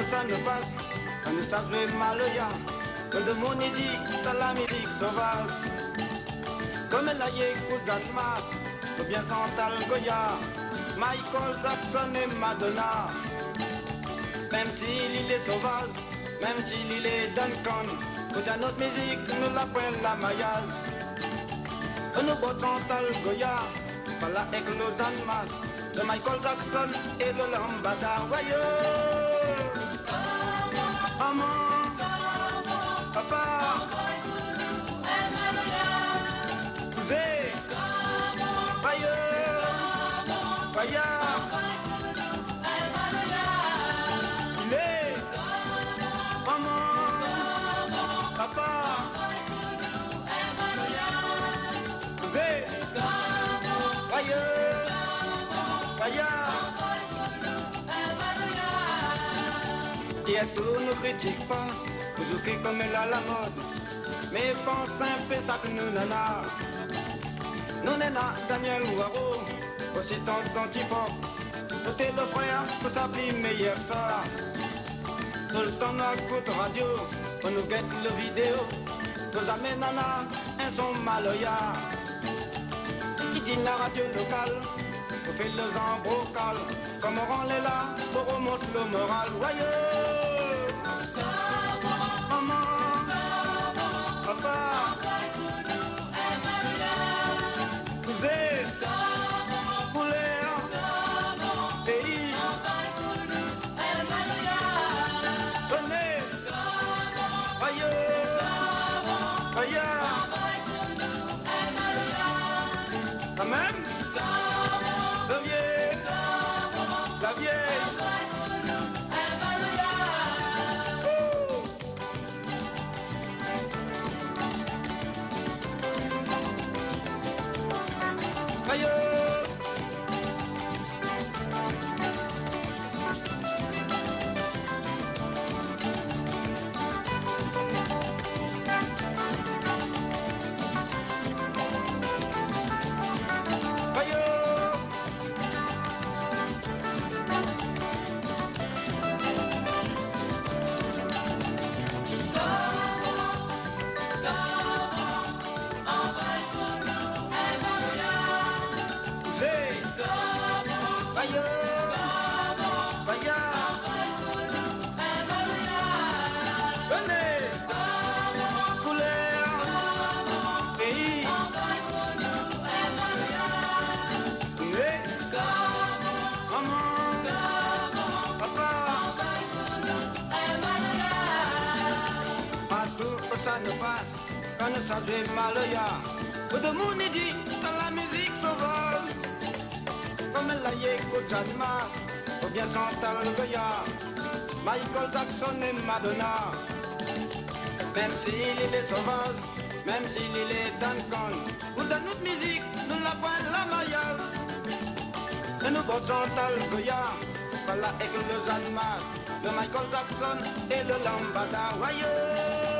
ça ne passe, quand ne ça jouer Maloya. Que de mon dit, ça la musique sauvage. Comme la Yékou Mas, ou bien Santal Goya, Michael Jackson et Madonna. Même s'il est sauvage, même s'il est Duncan, ou dans notre musique, nous l'appelons la Mayal. Nous bottons Santal Goya, par la Éclosan Mas, de Michael Jackson et le Lambada. Voyez, maman, papa, cousin, voyez, voyez. Et tout ne critique pas, vous occupez comme elle a la mode. Mais pense un peu ça que nous nana. Nous nana, Daniel Ouaro, aussi tonton Tifo. Tout est le frère, tout ça plus meilleur ça. Tout le temps on écoute radio, on nous guette le vidéo. Nous amène nana, un son maloya. Qui dit la radio locale, on fait le zambrocal. Comme on rend les là, pour remonter le moral. Voyez, maman, papa, cousin, couleur, pays, venez, voyez, voyez, quand même, le vieux, la vieille. Ça ne passe, quand ne ça joue Maloya. Ou de mon dit, dans la musique sauvage. Comme la Yékou Mas, ou bien Santal Goya, Michael Jackson et Madonna. Même s'il est sauvage, même s'il est Duncan, ou dans notre musique, nous l'appelons la Mayal. Et nous portons Santal Goya, par la Éclosan Mas, de Michael Jackson et le Lambada. Voyez.